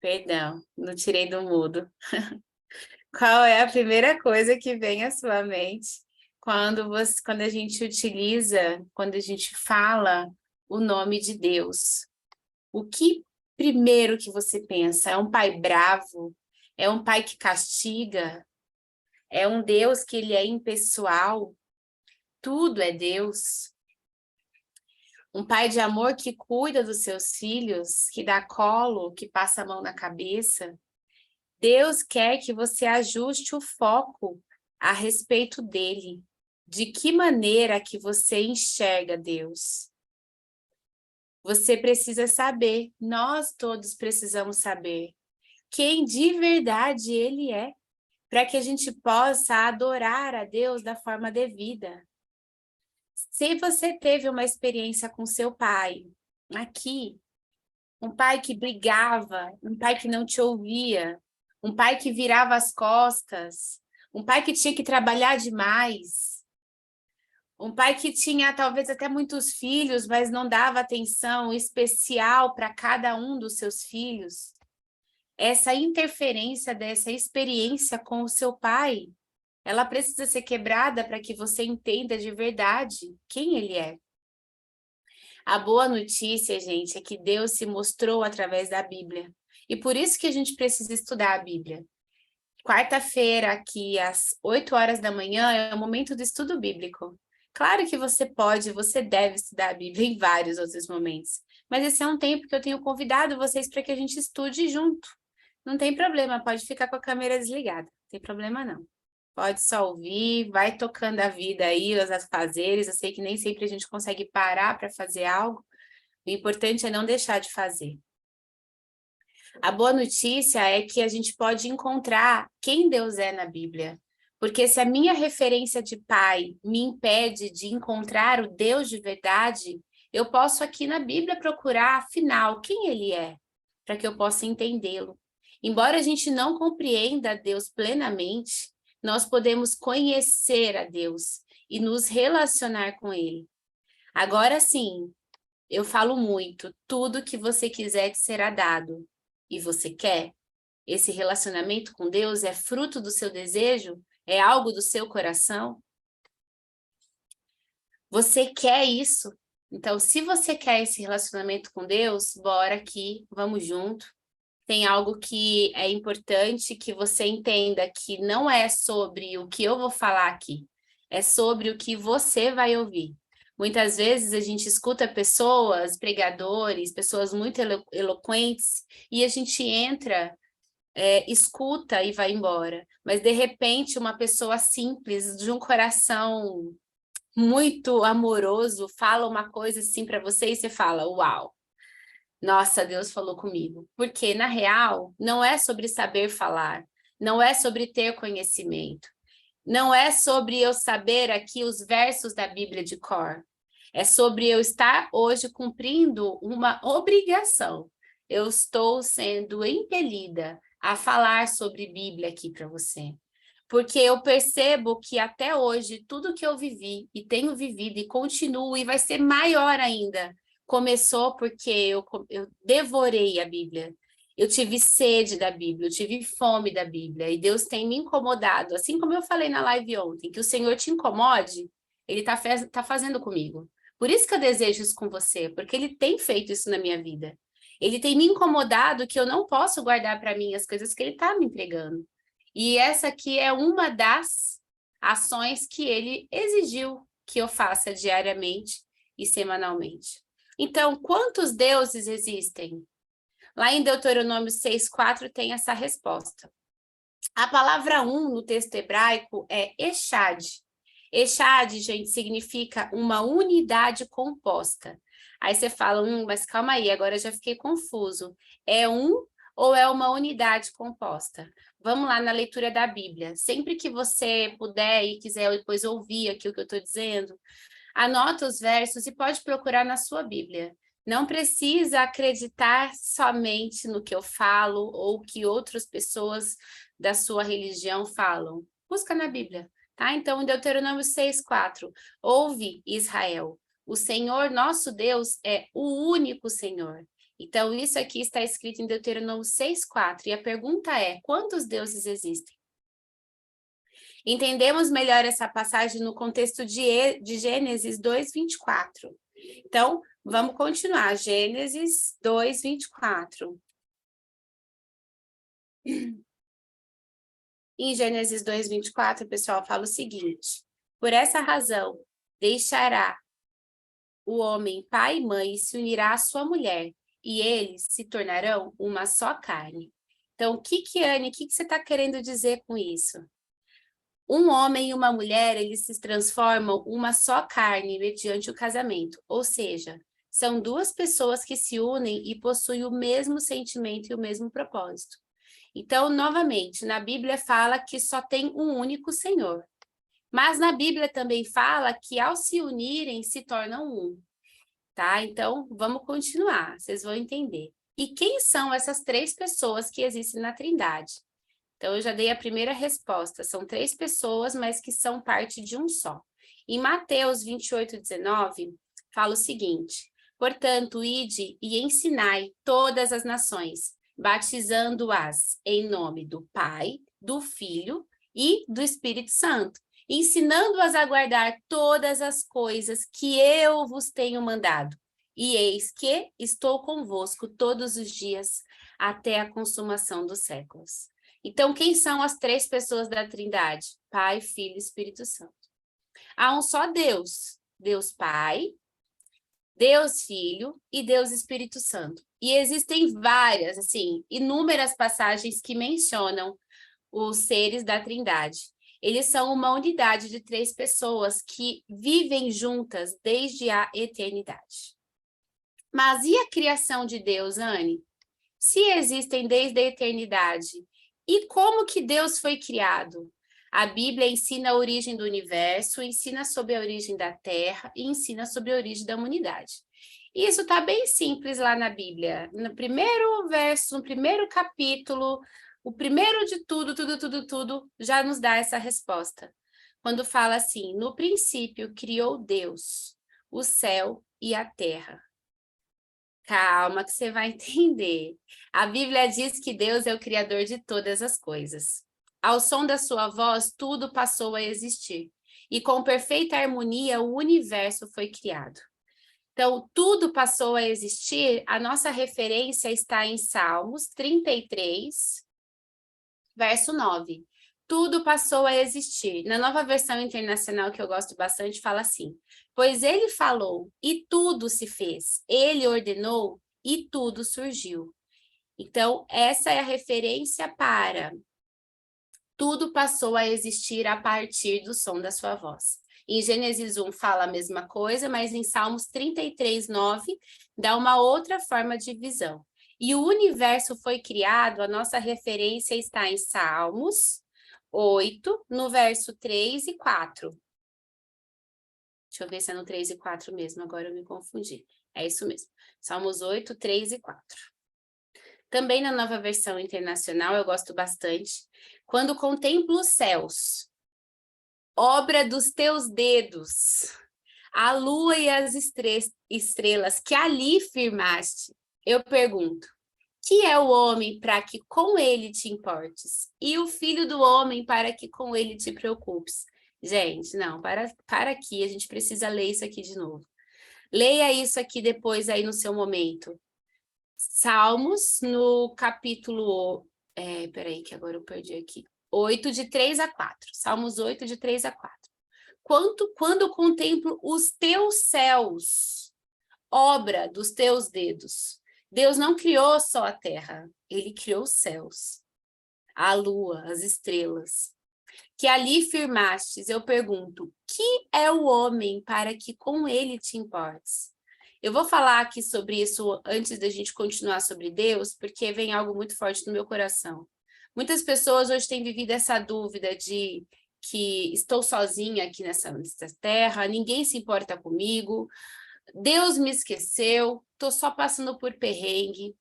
Perdão, não tirei do mudo. Qual é a primeira coisa que vem à sua mente quando a gente utiliza, quando a gente fala o nome de Deus? O que primeiro que você pensa? É um pai bravo? É um pai que castiga? É um Deus que ele é impessoal? Tudo é Deus. Um pai de amor que cuida dos seus filhos, que dá colo, que passa a mão na cabeça. Deus quer que você ajuste o foco a respeito dele. De que maneira que você enxerga Deus? Você precisa saber, nós todos precisamos saber quem de verdade ele é, para que a gente possa adorar a Deus da forma devida. Se você teve uma experiência com seu pai, aqui, um pai que brigava, um pai que não te ouvia, um pai que virava as costas, um pai que tinha que trabalhar demais, um pai que tinha talvez até muitos filhos, mas não dava atenção especial para cada um dos seus filhos. Essa interferência dessa experiência com o seu pai, ela precisa ser quebrada para que você entenda de verdade quem ele é. A boa notícia, gente, é que Deus se mostrou através da Bíblia. E por isso que a gente precisa estudar a Bíblia. Quarta-feira, aqui às 8 horas da manhã, é o momento do estudo bíblico. Claro que você pode, você deve estudar a Bíblia em vários outros momentos. Mas esse é um tempo que eu tenho convidado vocês para que a gente estude junto. Não tem problema, pode ficar com a câmera desligada. Não tem problema não. Pode só ouvir, vai tocando a vida aí, os afazeres. Eu sei que nem sempre a gente consegue parar para fazer algo. O importante é não deixar de fazer. A boa notícia é que a gente pode encontrar quem Deus é na Bíblia. Porque se a minha referência de pai me impede de encontrar o Deus de verdade, eu posso aqui na Bíblia procurar, afinal, quem ele é, para que eu possa entendê-lo. Embora a gente não compreenda Deus plenamente, nós podemos conhecer a Deus e nos relacionar com ele. Agora sim, eu falo muito, tudo que você quiser te será dado. E você quer? Esse relacionamento com Deus é fruto do seu desejo? É algo do seu coração? Você quer isso? Então, se você quer esse relacionamento com Deus, bora aqui, vamos junto. Tem algo que é importante que você entenda que não é sobre o que eu vou falar aqui, é sobre o que você vai ouvir. Muitas vezes a gente escuta pessoas, pregadores, pessoas muito eloquentes, e a gente entra, escuta e vai embora. Mas, de repente, uma pessoa simples, de um coração muito amoroso, fala uma coisa assim para você e você fala, uau! Nossa, Deus falou comigo. Porque, na real, não é sobre saber falar, não é sobre ter conhecimento, não é sobre eu saber aqui os versos da Bíblia de cor. É sobre eu estar hoje cumprindo uma obrigação. Eu estou sendo impelida a falar sobre Bíblia aqui para você. Porque eu percebo que até hoje, tudo que eu vivi e tenho vivido e continuo e vai ser maior ainda, começou porque eu devorei a Bíblia. Eu tive sede da Bíblia, eu tive fome da Bíblia, e Deus tem me incomodado, assim como eu falei na live ontem, que o Senhor te incomode, Ele tá fazendo comigo. Por isso que eu desejo isso com você, porque Ele tem feito isso na minha vida. Ele tem me incomodado que eu não posso guardar para mim as coisas que Ele está me entregando. E essa aqui é uma das ações que Ele exigiu que eu faça diariamente e semanalmente. Então, quantos deuses existem? Lá em Deuteronômio 6:4 tem essa resposta. A palavra no texto hebraico é Echad. Echad, gente, significa uma unidade composta. Aí você fala, mas calma aí, agora eu já fiquei confuso. É ou é uma unidade composta? Vamos lá na leitura da Bíblia. Sempre que você puder e quiser depois ouvir aqui o que eu estou dizendo, anota os versos e pode procurar na sua Bíblia. Não precisa acreditar somente no que eu falo ou que outras pessoas da sua religião falam. Busca na Bíblia, tá? Então, em Deuteronômio 6:4, ouve, Israel, o Senhor nosso Deus é o único Senhor, Então, isso aqui está escrito em Deuteronômio 6:4. E a pergunta é, quantos deuses existem? Entendemos melhor essa passagem no contexto de Gênesis 2:24. Então, vamos continuar. Gênesis 2:24. Em Gênesis 2:24, o pessoal fala o seguinte: por essa razão, deixará o homem pai e mãe e se unirá à sua mulher, e eles se tornarão uma só carne. Então, Anne, o que você está querendo dizer com isso? Um homem e uma mulher, eles se transformam uma só carne mediante o casamento, ou seja, são duas pessoas que se unem e possuem o mesmo sentimento e o mesmo propósito. Então, novamente, na Bíblia fala que só tem um único Senhor. Mas na Bíblia também fala que ao se unirem, se tornam um. Tá? Então, vamos continuar, vocês vão entender. E quem são essas três pessoas que existem na Trindade? Então, eu já dei a primeira resposta. São três pessoas, mas que são parte de um só. Em Mateus 28:19, fala o seguinte: portanto, ide e ensinai todas as nações, batizando-as em nome do Pai, do Filho e do Espírito Santo, ensinando-as a guardar todas as coisas que eu vos tenho mandado. E eis que estou convosco todos os dias, até a consumação dos séculos. Então, quem são as três pessoas da Trindade? Pai, Filho e Espírito Santo. Há um só Deus, Deus Pai, Deus Filho e Deus Espírito Santo. E existem várias, assim, inúmeras passagens que mencionam os seres da Trindade. Eles são uma unidade de três pessoas que vivem juntas desde a eternidade. Mas e a criação de Deus, Anne? Se existem desde a eternidade, e como que Deus foi criado? A Bíblia ensina a origem do universo, ensina sobre a origem da Terra e ensina sobre a origem da humanidade. Isso está bem simples lá na Bíblia. No primeiro verso, no primeiro capítulo, o primeiro de tudo, tudo, já nos dá essa resposta. Quando fala assim, no princípio criou Deus o céu e a terra. Calma que você vai entender. A Bíblia diz que Deus é o criador de todas as coisas. Ao som da sua voz, tudo passou a existir. E com perfeita harmonia, o universo foi criado. Então, tudo passou a existir. A nossa referência está em Salmos 33, verso 9. Tudo passou a existir. Na Nova Versão Internacional, que eu gosto bastante, fala assim: pois ele falou e tudo se fez. Ele ordenou e tudo surgiu. Então, essa é a referência para tudo passou a existir a partir do som da sua voz. Em Gênesis 1 fala a mesma coisa, mas em Salmos 33, 9 dá uma outra forma de visão. E o universo foi criado, a nossa referência está em Salmos 8, no verso 3 e 4. Deixa eu ver se é no 3 e 4 mesmo, agora eu me confundi. É isso mesmo. Salmos 8, 3 e 4. Também na Nova Versão Internacional, eu gosto bastante. Quando contemplo os céus, obra dos teus dedos, a lua e as estrelas que ali firmaste, eu pergunto, que é o homem para que com ele te importes? E o filho do homem para que com ele te preocupes? Gente, não, para aqui, a gente precisa ler isso aqui de novo. Leia isso aqui depois aí no seu momento. Salmos, no capítulo... peraí, que agora eu perdi aqui. 8, de 3 a 4. Salmos 8, de 3 a 4. Quando contemplo os teus céus, obra dos teus dedos. Deus não criou só a terra, ele criou os céus, a lua, as estrelas. Que ali firmastes, eu pergunto, que é o homem para que com ele te importes? Eu vou falar aqui sobre isso antes da gente continuar sobre Deus, porque vem algo muito forte no meu coração. Muitas pessoas hoje têm vivido essa dúvida de que estou sozinha aqui nessa terra, ninguém se importa comigo, Deus me esqueceu, estou só passando por perrengue.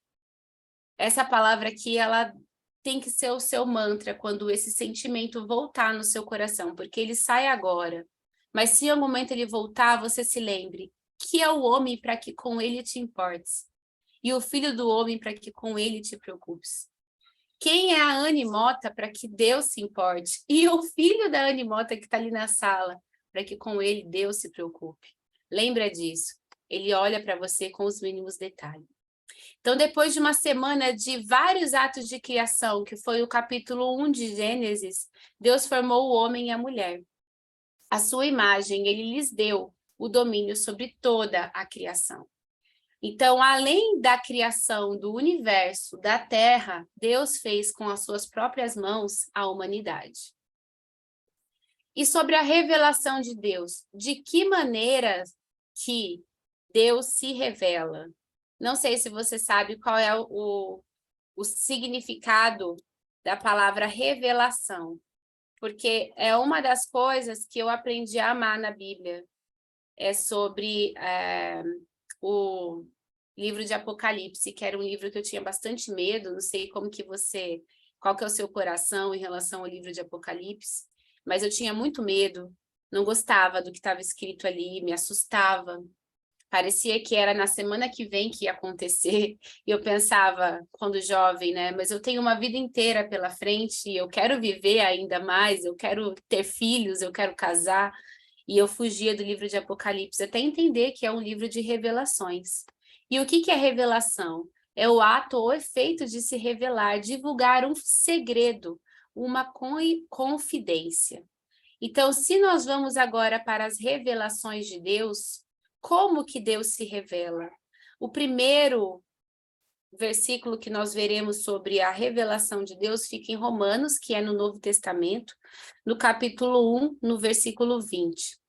Essa palavra aqui, ela tem que ser o seu mantra quando esse sentimento voltar no seu coração, porque ele sai agora. Mas se em algum momento ele voltar, você se lembre, que é o homem para que com ele te importes? e o Filho do Homem para que com ele te preocupes? Quem é a Anne Mota para que Deus se importe? E o filho da Anne Mota que está ali na sala, para que com ele Deus se preocupe. Lembra disso. Ele olha para você com os mínimos detalhes. Então, depois de uma semana de vários atos de criação, que foi o capítulo 1 de Gênesis, Deus formou o homem e a mulher. A sua imagem, ele lhes deu o domínio sobre toda a criação. Então, além da criação do universo, da Terra, Deus fez com as suas próprias mãos a humanidade. E sobre a revelação de Deus, de que maneira que Deus se revela? Não sei se você sabe qual é o significado da palavra revelação, porque é uma das coisas que eu aprendi a amar na Bíblia. É sobre o livro de Apocalipse, que era um livro que eu tinha bastante medo, não sei qual que é o seu coração em relação ao livro de Apocalipse, mas eu tinha muito medo, não gostava do que estava escrito ali, me assustava. Parecia que era na semana que vem que ia acontecer, e eu pensava, quando jovem, né? Mas eu tenho uma vida inteira pela frente, e eu quero viver ainda mais, eu quero ter filhos, eu quero casar, e eu fugia do livro de Apocalipse, até entender que é um livro de revelações. E o que é revelação? É o ato ou efeito de se revelar, divulgar um segredo, uma confidência. Então, se nós vamos agora para as revelações de Deus, como que Deus se revela? O primeiro versículo que nós veremos sobre a revelação de Deus fica em Romanos, que é no Novo Testamento, no capítulo 1, no versículo 20.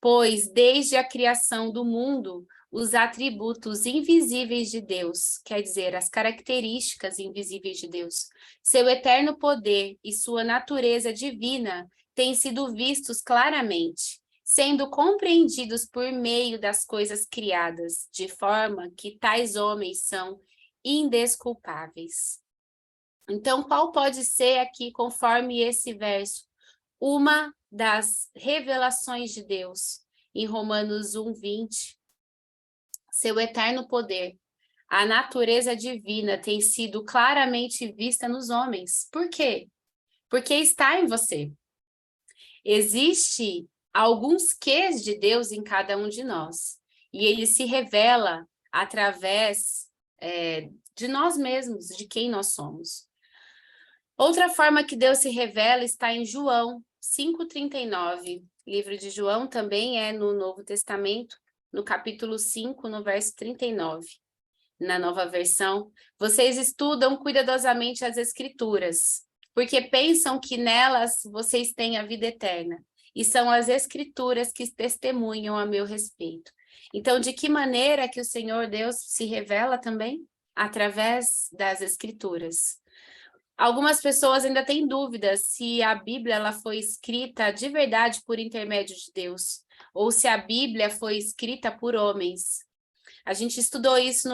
Pois desde a criação do mundo, os atributos invisíveis de Deus, quer dizer, as características invisíveis de Deus, seu eterno poder e sua natureza divina têm sido vistos claramente, sendo compreendidos por meio das coisas criadas, de forma que tais homens são indesculpáveis. Então, qual pode ser aqui, conforme esse verso, uma das revelações de Deus, em Romanos 1:20, seu eterno poder, a natureza divina tem sido claramente vista nos homens. Por quê? Porque está em você. Existe alguns quês de Deus em cada um de nós, e ele se revela através de nós mesmos, de quem nós somos. Outra forma que Deus se revela está em João 5:39. Livro de João também é no Novo Testamento, no capítulo 5, no verso 39. Na nova versão, vocês estudam cuidadosamente as Escrituras, porque pensam que nelas vocês têm a vida eterna, e são as Escrituras que testemunham a meu respeito. Então, de que maneira que o Senhor Deus se revela também? Através das Escrituras. Algumas pessoas ainda têm dúvidas se a Bíblia ela foi escrita de verdade por intermédio de Deus, ou se a Bíblia foi escrita por homens. A gente estudou isso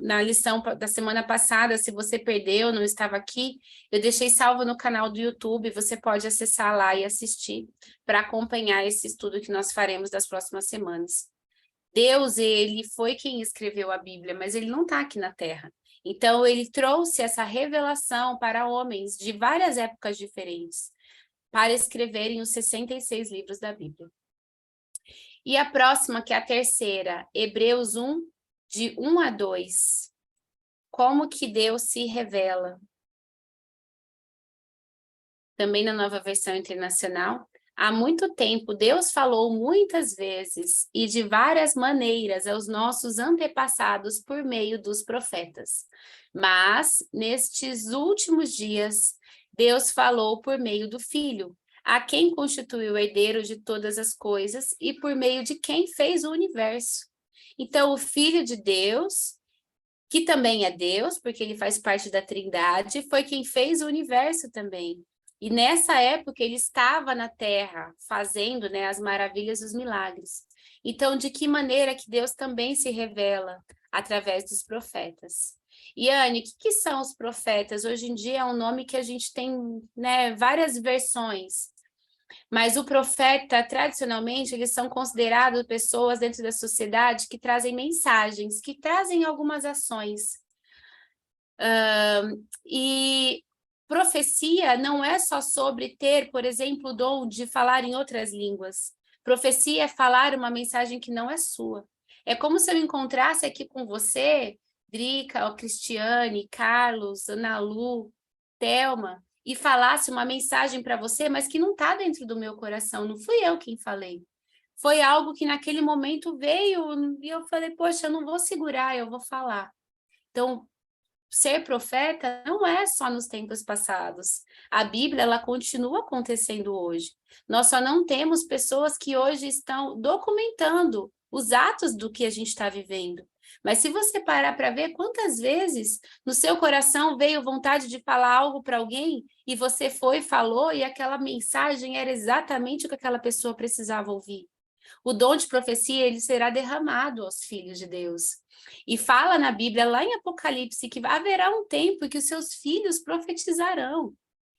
na lição da semana passada. Se você perdeu, não estava aqui, eu deixei salvo no canal do YouTube, você pode acessar lá e assistir para acompanhar esse estudo que nós faremos das próximas semanas. Deus, ele foi quem escreveu a Bíblia, mas ele não está aqui na Terra. Então, ele trouxe essa revelação para homens de várias épocas diferentes, para escreverem os 66 livros da Bíblia. E a próxima, que é a terceira, Hebreus 1, de 1-2. Como que Deus se revela? Também na Nova Versão Internacional. Há muito tempo, Deus falou muitas vezes e de várias maneiras aos nossos antepassados por meio dos profetas. Mas, nestes últimos dias, Deus falou por meio do Filho, a quem constituiu o herdeiro de todas as coisas e por meio de quem fez o universo. Então, o Filho de Deus, que também é Deus, porque ele faz parte da Trindade, foi quem fez o universo também. E nessa época ele estava na Terra, fazendo, né, as maravilhas e os milagres. Então, de que maneira que Deus também se revela? Através dos profetas. E, Anne, o que são os profetas? Hoje em dia é um nome que a gente tem, né, várias versões. Mas o profeta, tradicionalmente, eles são considerados pessoas dentro da sociedade que trazem mensagens, que trazem algumas ações. E profecia não é só sobre ter, por exemplo, o dom de falar em outras línguas. Profecia é falar uma mensagem que não é sua. É como se eu encontrasse aqui com você, Drica, Cristiane, Carlos, Ana Lu, Thelma, e falasse uma mensagem para você, mas que não está dentro do meu coração. Não fui eu quem falei. Foi algo que naquele momento veio e eu falei, poxa, eu não vou segurar, eu vou falar. Então, ser profeta não é só nos tempos passados. A Bíblia, ela continua acontecendo hoje. Nós só não temos pessoas que hoje estão documentando os atos do que a gente está vivendo. Mas se você parar para ver quantas vezes no seu coração veio vontade de falar algo para alguém e você foi e falou e aquela mensagem era exatamente o que aquela pessoa precisava ouvir. O dom de profecia, ele será derramado aos filhos de Deus. E fala na Bíblia, lá em Apocalipse, que haverá um tempo em que os seus filhos profetizarão.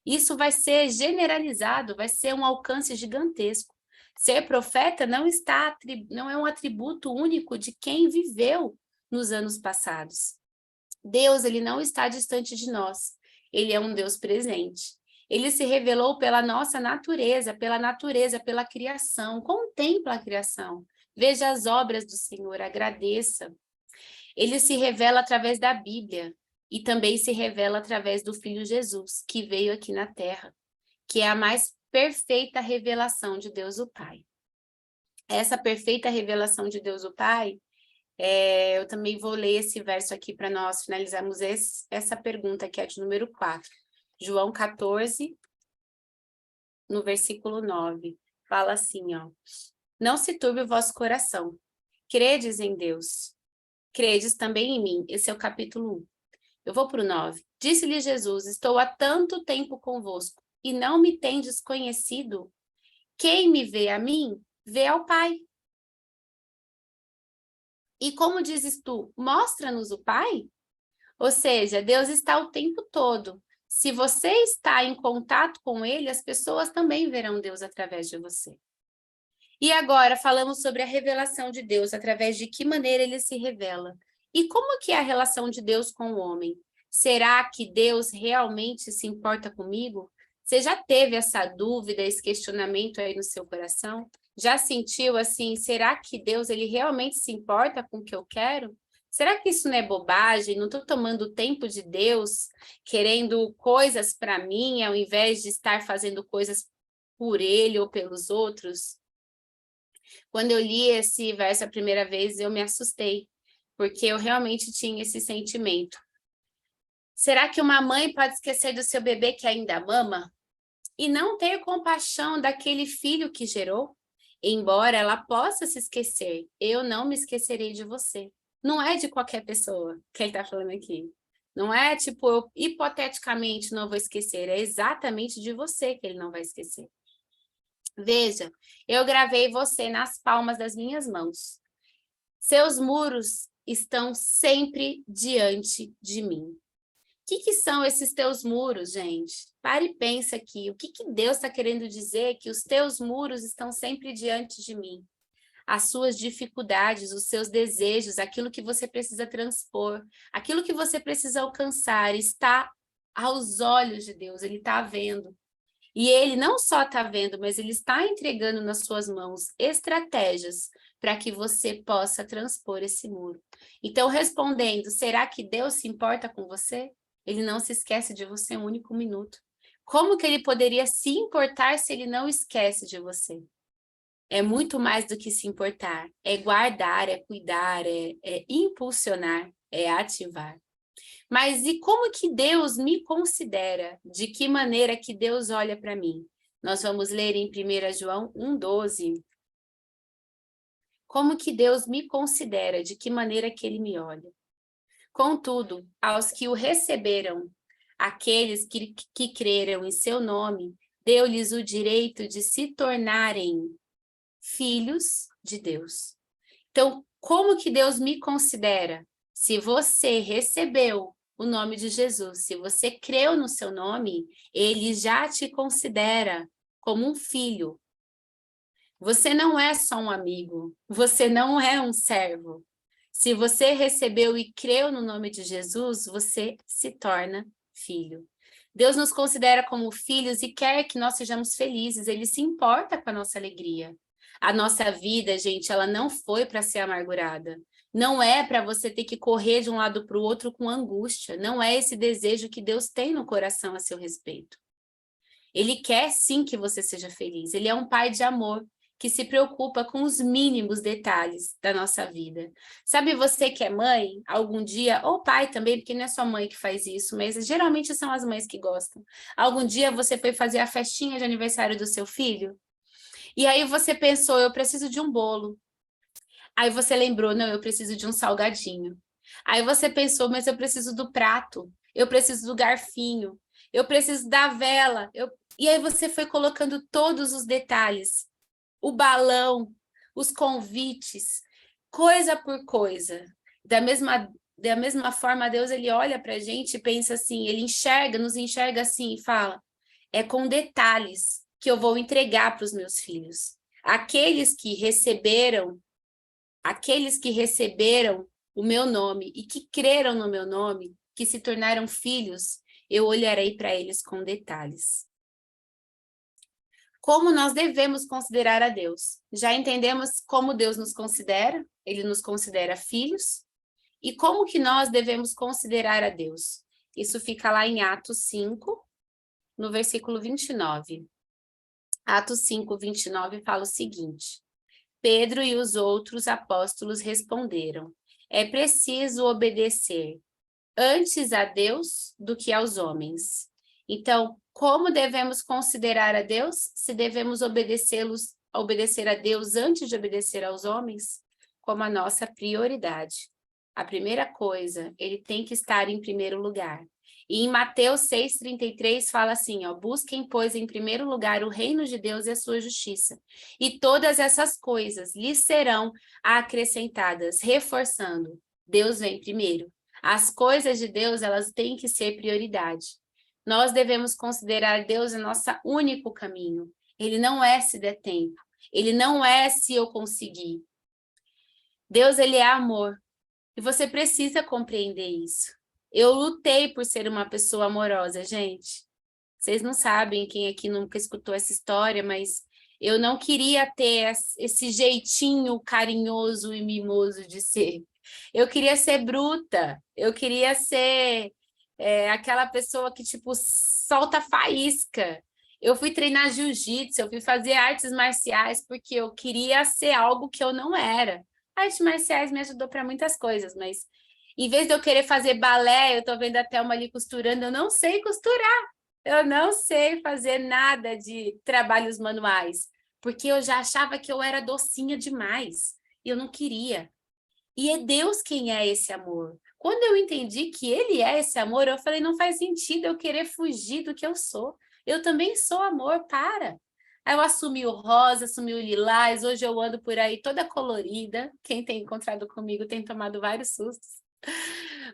Isso vai ser generalizado, vai ser um alcance gigantesco. Ser profeta não é um atributo único de quem viveu nos anos passados. Deus, ele não está distante de nós. Ele é um Deus presente. Ele se revelou pela nossa natureza, pela criação. Contempla a criação. Veja as obras do Senhor, agradeça. Ele se revela através da Bíblia e também se revela através do Filho Jesus, que veio aqui na Terra, que é a mais perfeita revelação de Deus o Pai. Essa perfeita revelação de Deus o Pai, eu também vou ler esse verso aqui para nós finalizarmos essa pergunta, que é de número 4. João 14, no versículo 9. Fala assim, ó. Não se turbe o vosso coração. Credes em Deus. Credes também em mim. Esse é o capítulo 1. Eu vou para o 9. Disse-lhe Jesus, estou há tanto tempo convosco, e não me tendes conhecido. Quem me vê a mim, vê ao Pai. E como dizes tu, mostra-nos o Pai? Ou seja, Deus está o tempo todo. Se você está em contato com Ele, as pessoas também verão Deus através de você. E agora falamos sobre a revelação de Deus, através de que maneira Ele se revela. E como que é a relação de Deus com o homem? Será que Deus realmente se importa comigo? Você já teve essa dúvida, esse questionamento aí no seu coração? Já sentiu assim, será que Deus ele realmente se importa com o que eu quero? Será que isso não é bobagem? Não estou tomando o tempo de Deus, querendo coisas para mim, ao invés de estar fazendo coisas por Ele ou pelos outros? Quando eu li esse verso a primeira vez, eu me assustei, porque eu realmente tinha esse sentimento. Será que uma mãe pode esquecer do seu bebê que ainda mama? E não ter compaixão daquele filho que gerou? Embora ela possa se esquecer, eu não me esquecerei de você. Não é de qualquer pessoa que ele está falando aqui. Não é tipo, eu hipoteticamente não vou esquecer, é exatamente de você que ele não vai esquecer. Veja, eu gravei você nas palmas das minhas mãos. Seus muros estão sempre diante de mim. O que são esses teus muros, gente? Pare e pensa aqui. O que Deus está querendo dizer que os teus muros estão sempre diante de mim? As suas dificuldades, os seus desejos, aquilo que você precisa transpor, aquilo que você precisa alcançar, está aos olhos de Deus, Ele está vendo. E Ele não só está vendo, mas Ele está entregando nas suas mãos estratégias para que você possa transpor esse muro. Então, respondendo, será que Deus se importa com você? Ele não se esquece de você um único minuto. Como que Ele poderia se importar se Ele não esquece de você? É muito mais do que se importar. É guardar, é cuidar, é impulsionar, é ativar. Mas e como que Deus me considera? De que maneira que Deus olha para mim? Nós vamos ler em 1 João 1,12. Como que Deus me considera? De que maneira que Ele me olha? Contudo, aos que o receberam, aqueles que creram em seu nome, deu-lhes o direito de se tornarem filhos de Deus. Então, como que Deus me considera? Se você recebeu o nome de Jesus, se você creu no seu nome, Ele já te considera como um filho. Você não é só um amigo, você não é um servo. Se você recebeu e creu no nome de Jesus, você se torna filho. Deus nos considera como filhos e quer que nós sejamos felizes, Ele se importa com a nossa alegria. A nossa vida, gente, ela não foi para ser amargurada. Não é para você ter que correr de um lado para o outro com angústia. Não é esse desejo que Deus tem no coração a seu respeito. Ele quer sim que você seja feliz. Ele é um pai de amor que se preocupa com os mínimos detalhes da nossa vida. Sabe você que é mãe, algum dia, ou pai também, porque não é só mãe que faz isso, mas geralmente são as mães que gostam. Algum dia você foi fazer a festinha de aniversário do seu filho? E aí você pensou, eu preciso de um bolo. Aí você lembrou, não, eu preciso de um salgadinho. Aí você pensou, mas eu preciso do prato, eu preciso do garfinho, eu preciso da vela. E aí você foi colocando todos os detalhes, o balão, os convites, coisa por coisa. Da mesma forma, Deus ele olha para a gente e pensa assim, ele enxerga, nos enxerga assim e fala, é com detalhes que eu vou entregar para os meus filhos. Aqueles que receberam o meu nome e que creram no meu nome, que se tornaram filhos, eu olharei para eles com detalhes. Como nós devemos considerar a Deus? Já entendemos como Deus nos considera? Ele nos considera filhos. E como que nós devemos considerar a Deus? Isso fica lá em Atos 5, no versículo 29. Atos 5, 29 fala o seguinte: Pedro e os outros apóstolos responderam: é preciso obedecer antes a Deus do que aos homens. Então, como devemos considerar a Deus? Se devemos obedecer a Deus antes de obedecer aos homens? Como a nossa prioridade. A primeira coisa, ele tem que estar em primeiro lugar. E em Mateus 6,33 fala assim, ó, busquem, pois, em primeiro lugar o reino de Deus e a sua justiça. E todas essas coisas lhes serão acrescentadas, reforçando. Deus vem primeiro. As coisas de Deus, elas têm que ser prioridade. Nós devemos considerar Deus o nosso único caminho. Ele não é se der tempo. Ele não é se eu conseguir. Deus, ele é amor. E você precisa compreender isso. Eu lutei por ser uma pessoa amorosa, gente. Vocês não sabem, quem aqui nunca escutou essa história, mas eu não queria ter esse jeitinho carinhoso e mimoso de ser. Eu queria ser bruta, eu queria ser aquela pessoa que, tipo, solta faísca. Eu fui treinar jiu-jitsu, eu fui fazer artes marciais porque eu queria ser algo que eu não era. Artes marciais me ajudou para muitas coisas, mas em vez de eu querer fazer balé, eu tô vendo a Thelma ali costurando, eu não sei costurar. Eu não sei fazer nada de trabalhos manuais, porque eu já achava que eu era docinha demais e eu não queria. E é Deus quem é esse amor. Quando eu entendi que Ele é esse amor, eu falei, não faz sentido eu querer fugir do que eu sou. Eu também sou amor, para. Aí eu assumi o rosa, assumi o lilás, hoje eu ando por aí toda colorida. Quem tem encontrado comigo tem tomado vários sustos.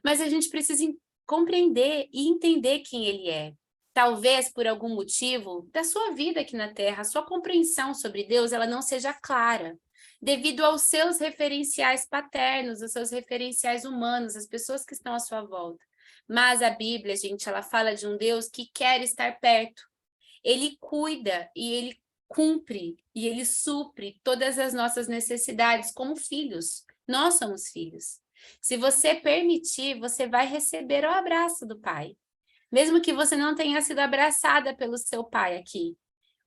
Mas a gente precisa compreender e entender quem Ele é. Talvez por algum motivo da sua vida aqui na Terra, a sua compreensão sobre Deus, ela não seja clara, devido aos seus referenciais paternos, aos seus referenciais humanos, as pessoas que estão à sua volta. Mas a Bíblia, gente, ela fala de um Deus que quer estar perto. Ele cuida e ele cumpre e ele supre todas as nossas necessidades como filhos. Nós somos filhos. Se você permitir, você vai receber o abraço do Pai. Mesmo que você não tenha sido abraçada pelo seu pai aqui.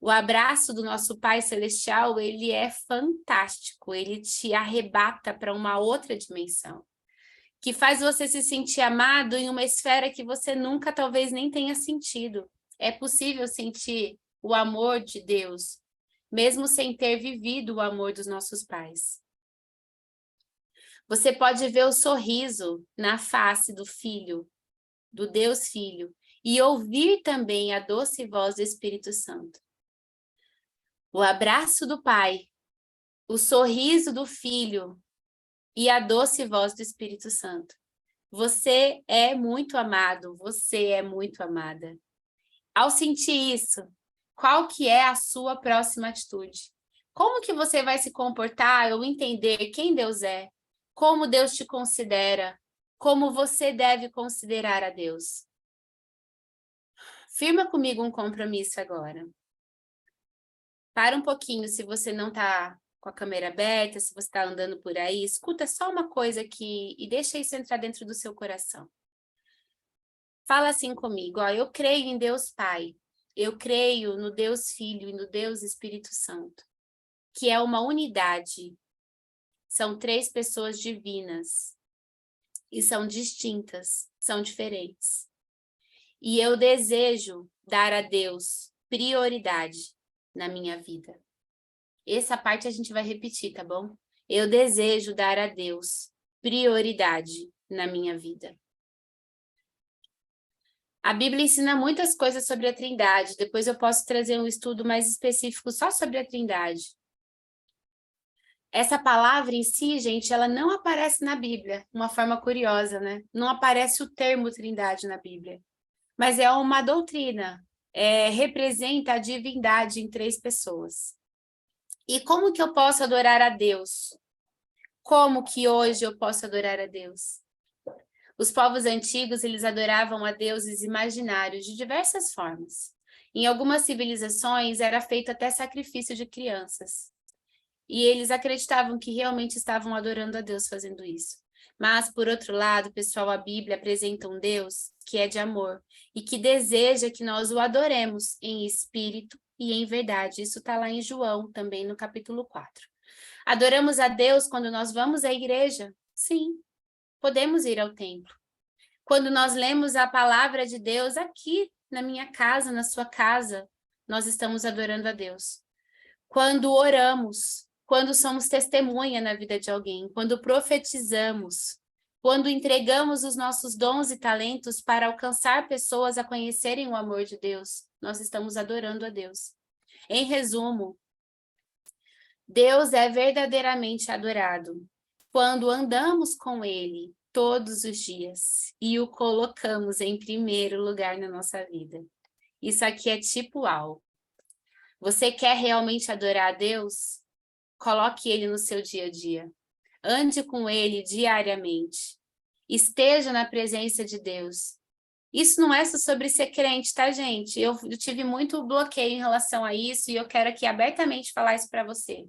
O abraço do nosso Pai Celestial, ele é fantástico. Ele te arrebata para uma outra dimensão. Que faz você se sentir amado em uma esfera que você nunca, talvez, nem tenha sentido. É possível sentir o amor de Deus, mesmo sem ter vivido o amor dos nossos pais. Você pode ver o sorriso na face do Filho, do Deus Filho, e ouvir também a doce voz do Espírito Santo. O abraço do Pai, o sorriso do Filho e a doce voz do Espírito Santo. Você é muito amado, você é muito amada. Ao sentir isso, Qual que é a sua próxima atitude? Como que você vai se comportar ou entender quem Deus é? Como Deus te considera? Como você deve considerar a Deus? Firma comigo um compromisso agora. Para um pouquinho, se você não está com a câmera aberta, se você está andando por aí, escuta só uma coisa aqui e deixa isso entrar dentro do seu coração. Fala assim comigo, ó, eu creio em Deus Pai, eu creio no Deus Filho e no Deus Espírito Santo, que é uma unidade. São 3 pessoas divinas e são distintas, são diferentes. E eu desejo dar a Deus prioridade na minha vida. Essa parte a gente vai repetir, tá bom? Eu desejo dar a Deus prioridade na minha vida. A Bíblia ensina muitas coisas sobre a Trindade. Depois eu posso trazer um estudo mais específico só sobre a Trindade. Essa palavra em si, gente, ela não aparece na Bíblia. Uma forma curiosa, né? Não aparece o termo Trindade na Bíblia. Mas é uma doutrina. Representa a divindade em 3 pessoas. E como que eu posso adorar a Deus? Como que hoje eu posso adorar a Deus? Os povos antigos, eles adoravam a deuses imaginários de diversas formas. Em algumas civilizações, era feito até sacrifício de crianças. E eles acreditavam que realmente estavam adorando a Deus fazendo isso. Mas, por outro lado, pessoal, a Bíblia apresenta um Deus que é de amor e que deseja que nós o adoremos em espírito e em verdade. Isso está lá em João, também no capítulo 4. Adoramos a Deus quando nós vamos à igreja? Sim, podemos ir ao templo. Quando nós lemos a palavra de Deus aqui na minha casa, na sua casa, nós estamos adorando a Deus. Quando oramos, quando somos testemunha na vida de alguém, quando profetizamos, quando entregamos os nossos dons e talentos para alcançar pessoas a conhecerem o amor de Deus, nós estamos adorando a Deus. Em resumo, Deus é verdadeiramente adorado quando andamos com Ele todos os dias e o colocamos em primeiro lugar na nossa vida. Isso aqui é tipo AU. Você quer realmente adorar a Deus? Coloque Ele no seu dia a dia. Ande com Ele diariamente. Esteja na presença de Deus. Isso não é só sobre ser crente, tá, gente? Eu tive muito bloqueio em relação a isso e eu quero aqui abertamente falar isso para você.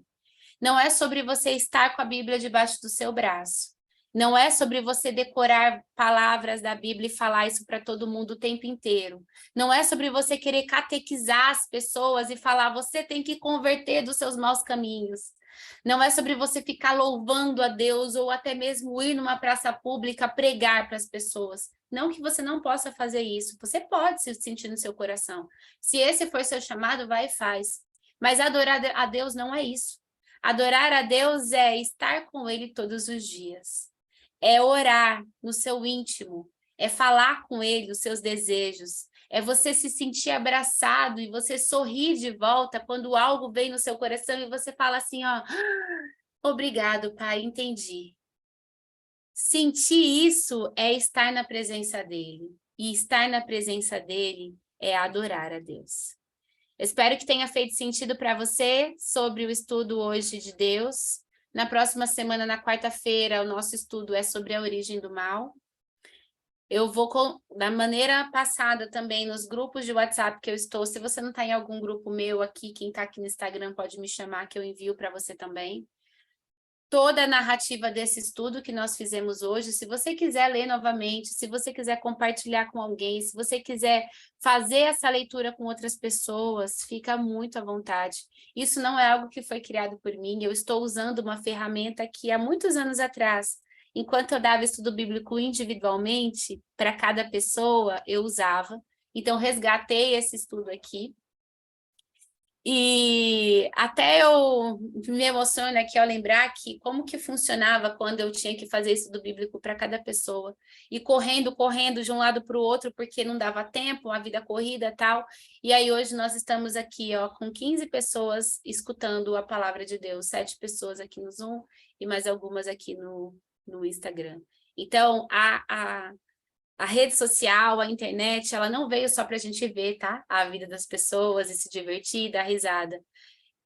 Não é sobre você estar com a Bíblia debaixo do seu braço. Não é sobre você decorar palavras da Bíblia e falar isso para todo mundo o tempo inteiro. Não é sobre você querer catequizar as pessoas e falar, você tem que converter dos seus maus caminhos. Não é sobre você ficar louvando a Deus ou até mesmo ir numa praça pública pregar para as pessoas. Não que você não possa fazer isso. Você pode se sentir no seu coração. Se esse for seu chamado, vai e faz. Mas adorar a Deus não é isso. Adorar a Deus é estar com Ele todos os dias. É orar no seu íntimo. É falar com Ele os seus desejos. É você se sentir abraçado e você sorrir de volta quando algo vem no seu coração e você fala assim, ó, obrigado, Pai, entendi. Sentir isso é estar na presença dEle. E estar na presença dEle é adorar a Deus. Eu espero que tenha feito sentido para você sobre o estudo hoje de Deus. Na próxima semana, na quarta-feira, o nosso estudo é sobre a origem do mal. Eu vou, da maneira passada também, nos grupos de WhatsApp que eu estou, se você não está em algum grupo meu aqui, quem está aqui no Instagram pode me chamar que eu envio para você também. Toda a narrativa desse estudo que nós fizemos hoje, se você quiser ler novamente, se você quiser compartilhar com alguém, se você quiser fazer essa leitura com outras pessoas, fica muito à vontade. Isso não é algo que foi criado por mim, eu estou usando uma ferramenta que há muitos anos atrás, enquanto eu dava estudo bíblico individualmente, para cada pessoa, eu usava. Então, resgatei esse estudo aqui. E até eu me emociono aqui ao lembrar que como que funcionava quando eu tinha que fazer estudo bíblico para cada pessoa. E correndo de um lado para o outro, porque não dava tempo, a vida corrida e tal. E aí hoje nós estamos aqui ó, com 15 pessoas escutando a palavra de Deus, 7 pessoas aqui no Zoom e mais algumas aqui no Instagram. Então, A rede social, a internet, ela não veio só para a gente ver, tá? A vida das pessoas e se divertir, dar risada.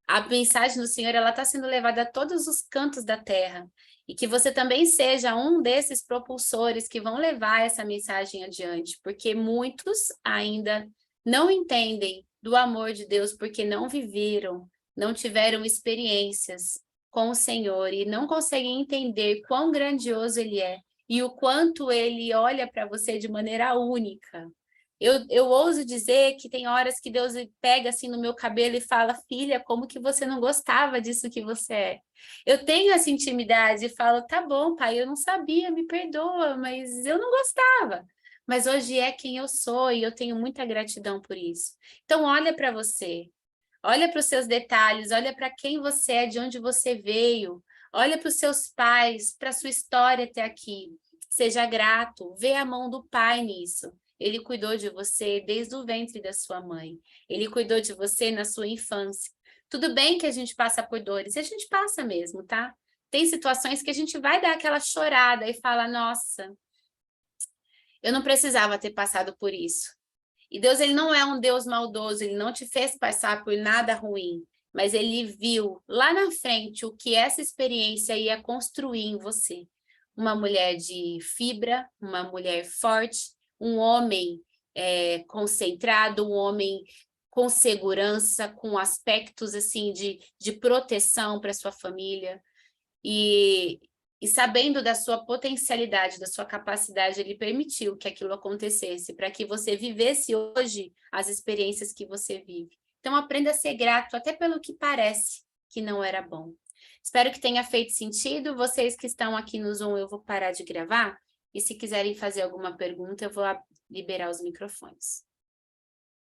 A mensagem do Senhor, ela está sendo levada a todos os cantos da terra. E que você também seja um desses propulsores que vão levar essa mensagem adiante, porque muitos ainda não entendem do amor de Deus, porque não viveram, não tiveram experiências com o Senhor e não conseguem entender quão grandioso Ele é e o quanto Ele olha para você de maneira única. Eu ouso dizer que tem horas que Deus pega assim no meu cabelo e fala, filha, como que você não gostava disso que você é? Eu tenho essa intimidade e falo, tá bom, pai, eu não sabia, me perdoa, mas eu não gostava. Mas hoje é quem eu sou e eu tenho muita gratidão por isso. Então, olha para você, olha para os seus detalhes, olha para quem você é, de onde você veio, olha para os seus pais, para a sua história até aqui. Seja grato, vê a mão do pai nisso. Ele cuidou de você desde o ventre da sua mãe. Ele cuidou de você na sua infância. Tudo bem que a gente passa por dores, e a gente passa mesmo, tá? Tem situações que a gente vai dar aquela chorada e fala, nossa, eu não precisava ter passado por isso. E Deus, ele não é um Deus maldoso, ele não te fez passar por nada ruim, mas ele viu lá na frente o que essa experiência ia construir em você. Uma mulher de fibra, uma mulher forte, um homem concentrado, um homem com segurança, com aspectos assim de proteção para sua família. E sabendo da sua potencialidade, da sua capacidade, ele permitiu que aquilo acontecesse, para que você vivesse hoje as experiências que você vive. Então, aprenda a ser grato, até pelo que parece que não era bom. Espero que tenha feito sentido. Vocês que estão aqui no Zoom, eu vou parar de gravar. E se quiserem fazer alguma pergunta, eu vou liberar os microfones.